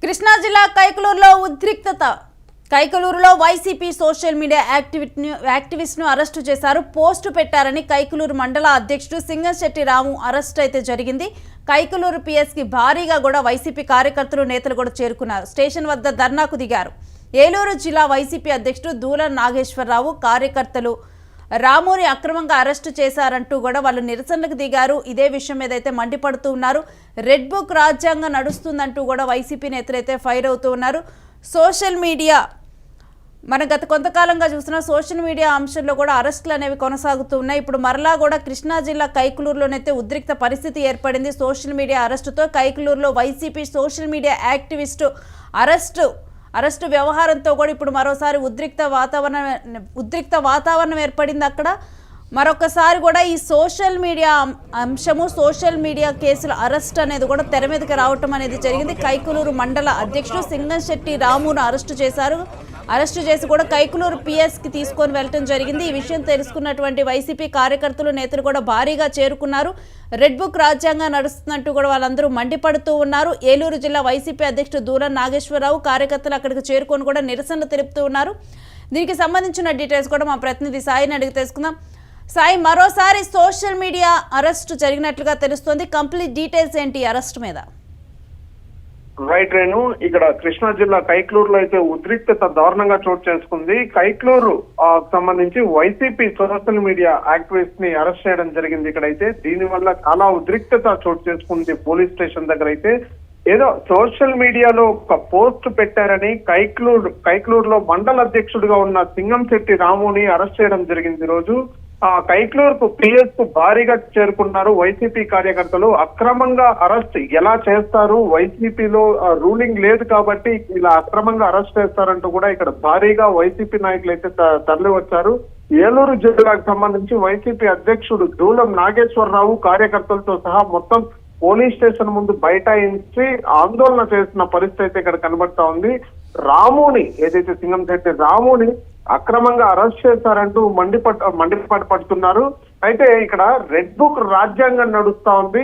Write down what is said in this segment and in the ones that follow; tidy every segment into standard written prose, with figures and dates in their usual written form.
కృష్ణా జిల్లా కైకలూరులో ఉద్రిక్తత. కైకలూరులో YCP social media యాక్టివిస్ట్ను arrest చేశారు. పోస్టు పెట్టారని కైకలూరు మండల అధ్యక్షుడు సింగంశెట్టి రాము అరెస్ట్ అయితే జరిగింది. కైకలూరు పిఎస్కి భారీగా కూడా వైసీపీ కార్యకర్తలు నేతలు కూడా చేరుకున్నారు. స్టేషన్ వద్ద ధర్నాకు దిగారు. ఏలూరు జిల్లా వైసీపీ అధ్యక్షుడు దూలం నాగేశ్వరరావు కార్యకర్తలు రాముని అక్రమంగా అరెస్టు చేశారంటూ కూడా వాళ్ళు నిరసనలకు దిగారు. ఇదే విషయం ఏదైతే మండిపడుతూ ఉన్నారు. రెడ్ బుక్ రాజ్యాంగం నడుస్తుందంటూ కూడా వైసీపీ నేతలైతే ఫైర్ అవుతూ ఉన్నారు. సోషల్ మీడియా మనం గత కొంతకాలంగా చూసిన సోషల్ మీడియా అంశంలో కూడా అరెస్టులు అనేవి కొనసాగుతూ ఉన్నాయి. ఇప్పుడు మరలా కూడా కృష్ణా జిల్లా కైకలూరులోనైతే ఉద్రిక్త పరిస్థితి ఏర్పడింది. సోషల్ మీడియా అరెస్టుతో కైకలూరులో YCP social media activist arrest వ్యవహారంతో కూడా ఇప్పుడు మరోసారి ఉద్రిక్త వాతావరణం ఏర్పడింది. అక్కడ మరొకసారి కూడా ఈ సోషల్ మీడియా అంశము, సోషల్ మీడియా కేసుల అరెస్ట్ అనేది కూడా తెర మీదకి రావటం అనేది జరిగింది. కైకలూరు మండల అధ్యక్షుడు సింగంశెట్టి రామును అరెస్టు చేశారు. అరెస్టు చేసి కూడా కైకలూరు పిఎస్కి తీసుకొని వెళ్ళటం జరిగింది. ఈ విషయం తెలుసుకున్నటువంటి వైసీపీ కార్యకర్తలు నేతలు కూడా భారీగా చేరుకున్నారు. రెడ్ బుక్ రాజ్యాంగం నడుస్తున్నట్టు కూడా వాళ్ళందరూ మండిపడుతూ ఉన్నారు. ఏలూరు జిల్లా వైసీపీ అధ్యక్షుడు దూలం నాగేశ్వరరావు కార్యకర్తలు అక్కడికి చేరుకొని కూడా నిరసనలు తెలుపుతూ ఉన్నారు. దీనికి సంబంధించిన డీటెయిల్స్ కూడా మా ప్రతినిధి సాయిని అడిగి తెలుసుకుందాం. సాయి, మరోసారి సోషల్ మీడియా అరెస్ట్ జరిగినట్లుగా తెలుస్తోంది. కంప్లీట్ డీటెయిల్స్ ఏంటి అరెస్ట్ మీద? రైట్ రేణు, ఇక్కడ కృష్ణా జిల్లా కైకలూరులో అయితే ఉద్రిక్తత దారుణంగా చోటు చేసుకుంది. కైకలూరు సంబంధించి వైసీపీ సోషల్ మీడియా యాక్టివిస్ట్ ని అరెస్ట్ చేయడం జరిగింది. ఇక్కడైతే దీనివల్ల చాలా ఉద్రిక్తత చోటు చేసుకుంది. పోలీస్ స్టేషన్ దగ్గర అయితే ఏదో సోషల్ మీడియాలో ఒక పోస్ట్ పెట్టారని కైకలూరులో మండల అధ్యక్షుడిగా ఉన్న సింగంశెట్టి రాముని అరెస్ట్ చేయడం జరిగింది. రోజు కైకలూరుకు పిఎస్ కు భారీగా చేరుకున్నారు వైసీపీ కార్యకర్తలు. అక్రమంగా అరెస్ట్ ఎలా చేస్తారు, వైసీపీలో రూలింగ్ లేదు కాబట్టి ఇలా అక్రమంగా అరెస్ట్ చేస్తారంటూ కూడా ఇక్కడ భారీగా వైసీపీ నాయకులు అయితే తరలి వచ్చారు. ఏలూరు జిల్లాకు సంబంధించి వైసీపీ అధ్యక్షుడు దూలం నాగేశ్వరరావు కార్యకర్తలతో సహా మొత్తం పోలీస్ స్టేషన్ ముందు బైఠాయించి ఆందోళన చేస్తున్న పరిస్థితి అయితే ఇక్కడ కనబడతా ఉంది. రాముని ఏదైతే సింగంశెట్టి రాముని అక్రమంగా అరెస్ట్ చేశారంటూ మండిపడుతున్నారు. అయితే ఇక్కడ రెడ్ బుక్ రాజ్యాంగం నడుస్తా ఉంది.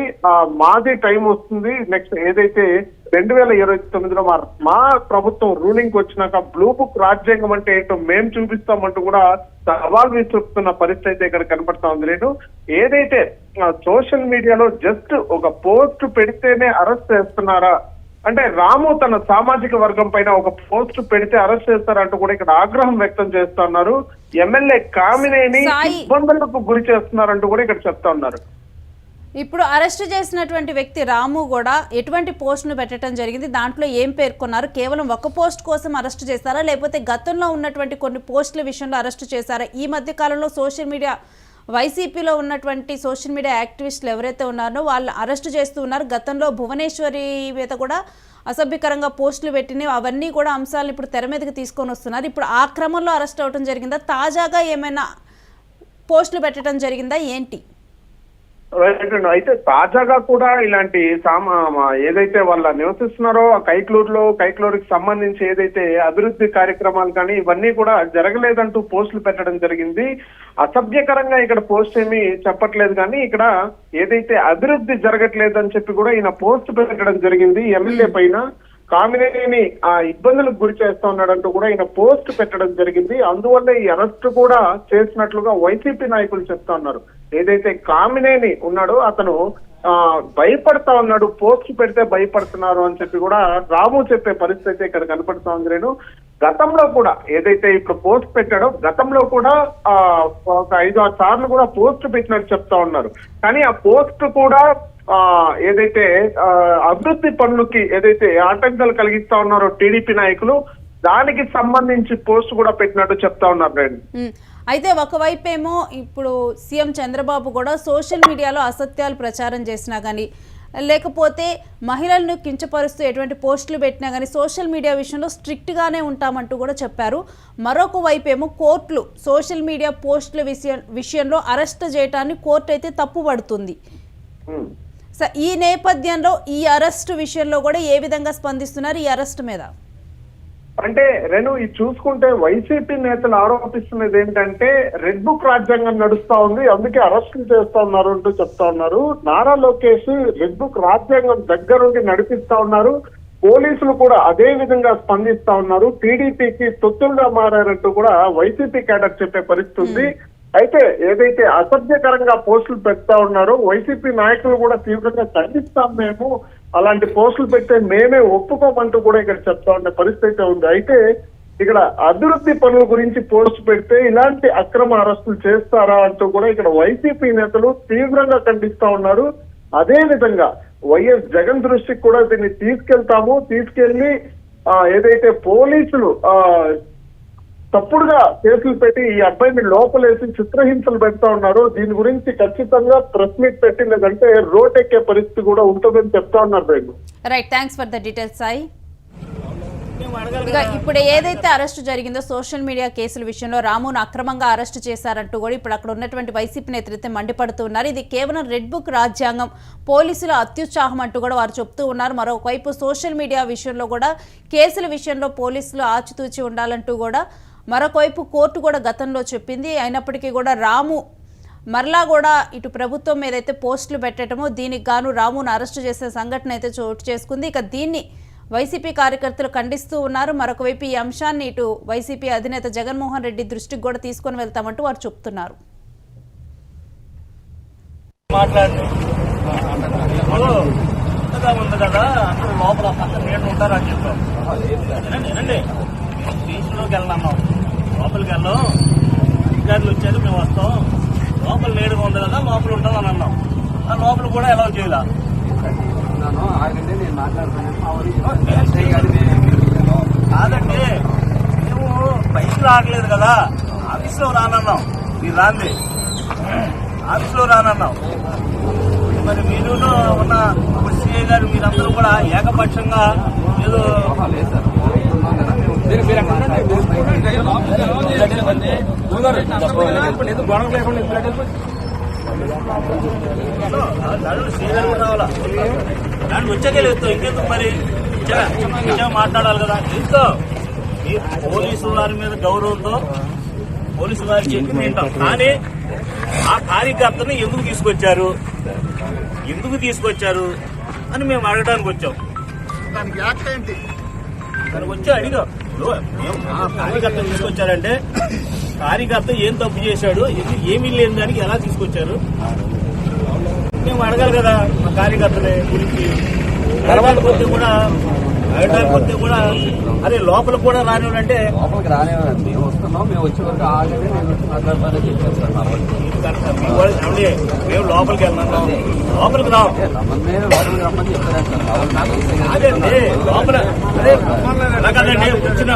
మాది టైం వస్తుంది. నెక్స్ట్ ఏదైతే 2029లో మా ప్రభుత్వం రూలింగ్ వచ్చినాక బ్లూ బుక్ రాజ్యాంగం అంటే ఏంటో మేము చూపిస్తామంటూ కూడా సవాల్ విసురుతున్న పరిస్థితి అయితే ఇక్కడ కనపడతా ఉంది. లేదు ఏదైతే సోషల్ మీడియాలో జస్ట్ ఒక పోస్ట్ పెడితేనే అరెస్ట్ చేస్తున్నారా అంటే, రాము తన సామాజిక వర్గం పైన ఒక పోస్ట్ పెడితే అరెస్ట్ చేస్తారంటూ కూడా ఇక్కడ ఆగ్రహం వ్యక్తం చేస్తున్నారు. ఎమ్మెల్యే కామినేని ఇబ్బందులకు గురి చేస్తున్నారంటూ కూడా ఇక్కడ చెప్తా ఉన్నారు. ఇప్పుడు అరెస్ట్ చేసినటువంటి వ్యక్తి రాము కూడా ఎటువంటి పోస్టును పెట్టడం జరిగింది, దాంట్లో ఏం పేర్కొన్నారు? కేవలం ఒక పోస్ట్ కోసం అరెస్ట్ చేశారా, లేకపోతే గతంలో ఉన్నటువంటి కొన్ని పోస్టుల విషయంలో అరెస్ట్ చేశారా? ఈ మధ్య కాలంలో సోషల్ మీడియా వైసీపీలో ఉన్నటువంటి సోషల్ మీడియా యాక్టివిస్టులు ఎవరైతే ఉన్నారో వాళ్ళు అరెస్ట్ చేస్తూ ఉన్నారు. గతంలో భువనేశ్వరి మీద కూడా అసభ్యకరంగా పోస్టులు పెట్టినవి, అవన్నీ కూడా అంశాలను ఇప్పుడు తెర మీదకి తీసుకొని వస్తున్నారు. ఇప్పుడు ఆ క్రమంలో అరెస్ట్ అవడం జరిగిందా? తాజాగా ఏమైనా పోస్టులు పెట్టడం జరిగిందా ఏంటి? అయితే తాజాగా కూడా ఇలాంటి ఏదైతే వాళ్ళ నివసిస్తున్నారో కైకలూరుకి సంబంధించి ఏదైతే అభివృద్ధి కార్యక్రమాలు కానీ ఇవన్నీ కూడా జరగలేదంటూ పోస్టులు పెట్టడం జరిగింది. అసభ్యకరంగా ఇక్కడ పోస్ట్ ఏమీ చెప్పట్లేదు కానీ ఇక్కడ ఏదైతే అభివృద్ధి జరగట్లేదని చెప్పి కూడా ఈయన పోస్ట్ పెట్టడం జరిగింది. ఎమ్మెల్యే పైన కామినేని ఇబ్బందులకు గురి చేస్తా ఉన్నాడంటూ కూడా ఈయన పోస్ట్ పెట్టడం జరిగింది. అందువల్ల ఈ అరెస్ట్ కూడా చేసినట్లుగా వైసీపీ నాయకులు చెప్తా ఉన్నారు. ఏదైతే కామినేని ఉన్నాడో అతను భయపడతా ఉన్నాడు, పోస్ట్ పెడితే భయపడుతున్నారు అని చెప్పి కూడా రాము చెప్పే పరిస్థితి ఇక్కడ కనపడుతా ఉంది. నేను గతంలో కూడా ఏదైతే ఇప్పుడు పోస్ట్ పెట్టాడో గతంలో కూడా ఒక 5-6 సార్లు కూడా పోస్ట్ పెట్టినట్టు చెప్తా ఉన్నారు. కానీ ఆ పోస్ట్ కూడా ఏదైతే అభివృద్ధి పనులకి ఏదైతే ఆటంకాలు కలిగిస్తా ఉన్నారో టీడీపీ నాయకులు, దానికి సంబంధించి పోస్ట్ కూడా పెట్టినట్టు చెప్తా ఉన్నారు. అయితే ఒకవైపేమో ఇప్పుడు సీఎం చంద్రబాబు కూడా సోషల్ మీడియాలో అసత్యాలు ప్రచారం చేసినా కానీ, లేకపోతే మహిళలను కించపరుస్తూ ఎటువంటి పోస్టులు పెట్టినా కానీ సోషల్ మీడియా విషయంలో స్ట్రిక్ట్గానే ఉంటామంటూ కూడా చెప్పారు. మరొక వైపేమో కోర్టులు సోషల్ మీడియా పోస్టుల విషయంలో అరెస్ట్ చేయటాన్ని కోర్టు అయితే తప్పుపడుతుంది. ఈ నేపథ్యంలో ఈ అరెస్టు విషయంలో కూడా ఏ విధంగా స్పందిస్తున్నారు ఈ అరెస్ట్ మీద? అంటే రేణు, ఇది చూసుకుంటే వైసీపీ నేతలు ఆరోపిస్తున్నది ఏంటంటే రెడ్ బుక్ రాజ్యాంగం నడుస్తా ఉంది, అందుకే అరెస్టులు చేస్తా ఉన్నారు అంటూ చెప్తా ఉన్నారు. నారా లోకేష్ రెడ్ బుక్ రాజ్యాంగం దగ్గరుండి నడిపిస్తా ఉన్నారు. పోలీసులు కూడా అదే విధంగా స్పందిస్తా ఉన్నారు. టీడీపీకి తొత్తులుగా మారారంటూ కూడా వైసీపీ క్యాడర్ చెప్పే పరిస్థితి ఉంది. అయితే ఏదైతే అసభ్యకరంగా పోస్టులు పెడతా ఉన్నారో వైసీపీ నాయకులు కూడా తీవ్రంగా ఖండిస్తాం, మేము అలాంటి పోస్టులు పెడితే మేమే ఒప్పుకోమంటూ కూడా ఇక్కడ చెప్తా ఉండే పరిస్థితి ఉంది. అయితే ఇక్కడ అభివృద్ధి పనుల గురించి పోస్ట్ పెడితే ఇలాంటి అక్రమ అరెస్టులు చేస్తారా అంటూ కూడా ఇక్కడ వైసీపీ నేతలు తీవ్రంగా ఖండిస్తా ఉన్నారు. అదే విధంగా వైఎస్ జగన్ దృష్టికి కూడా దీన్ని తీసుకెళ్లి ఏదైతే పోలీసులు తప్పుడుగా కేసులు పెట్టి ఈ అబ్బాయిని లోపలేసి చిత్రహింసలు పెడతా ఉన్నారో దీని గురించి ఖచ్చితంగా ప్రెస్ మీట్ పెట్టి లేదంటే రోడ్ ఎక్కే పరిస్థితి కూడా ఉంటుందని చెప్తా ఉన్నారు. రేపు right, thanks for the details Sai. ఇక ఇప్పుడు ఏదైతే అరెస్టు జరిగిందో సోషల్ మీడియా కేసుల విషయంలో రామును అక్రమంగా అరెస్టు చేశారంటూ కూడా ఇప్పుడు అక్కడ ఉన్నటువంటి వైసీపీ నేతలైతే మండిపడుతూ ఉన్నారు. ఇది కేవలం రెడ్ బుక్ రాజ్యాంగం, పోలీసుల అత్యుత్సాహం అంటూ కూడా వారు చెప్తూ ఉన్నారు. మరోవైపు సోషల్ మీడియా విషయంలో కూడా కేసుల విషయంలో పోలీసులు ఆచితూచి ఉండాలంటూ కూడా మరొకవైపు కోర్టు కూడా గతంలో చెప్పింది. అయినప్పటికీ కూడా రాము మరలా కూడా ఇటు ప్రభుత్వం మీదైతే పోస్టులు పెట్టడము, దీనికి గాను రామును అరెస్టు చేసే సంఘటన అయితే చోటు చేసుకుంది. ఇక దీన్ని వైసీపీ కార్యకర్తలు ఖండిస్తూ ఉన్నారు. మరొకవైపు ఈ అంశాన్ని ఇటు వైసీపీ అధినేత జగన్మోహన్ రెడ్డి దృష్టికి కూడా తీసుకొని వెళ్తామంటూ వారు చెప్తున్నారు. లోపలికి వెళ్ళాం, అధికారులు వచ్చారు, మేము వస్తాం, లోపల నేడుగా ఉంది కదా లోపల ఉంటాం అని అన్నాం. ఆ లోపల కూడా ఎలా చేయాల కాదండి, మేము బయటకు రావట్లేదు కదా, ఆఫీస్లో రానన్నాం. మీరు రాంది ఆఫీస్లో రానన్నాం. మరి మీరు ఉన్న సిఐ గారు మీరందరూ కూడా ఏకపక్షంగా ఏదో రావాలా దాన్ని వచ్చాకే లేదు. ఇంకెందుకు మరి మాట్లాడాలి కదా. ఎంతో పోలీసు వారి మీద గౌరవంతో పోలీసు వారికి చెప్పి తింటాం. కానీ ఆ కార్యకర్తని ఎందుకు తీసుకొచ్చారు అని మేము అడగడానికి వచ్చాం. దానికి యాక్ట్ ఏంటి దానికి వచ్చి అడిగాం. కార్యకర్తను తీసుకొచ్చారంటే కార్యకర్త ఏం తప్పు చేశాడు, ఏమీ లేని దానికి ఎలా తీసుకొచ్చారు మేము అడగాలి కదా. మా కార్యకర్తని గురించి అడగడానికి వస్తే కూడా అరే లోపల కూడా రానివ్వంటే లోపలికి రానివ్వండి. మేము వస్తున్నాం, మేము వచ్చే వరకు ఆగండి, నేను మాట్లాడతానని చెప్పేస్తాను. మేము లోపలికి వెళ్తున్నాం, లోపలికి రావు లోపలికి రమ్మని చెప్పారండి. అదే లోపల అదే వచ్చిన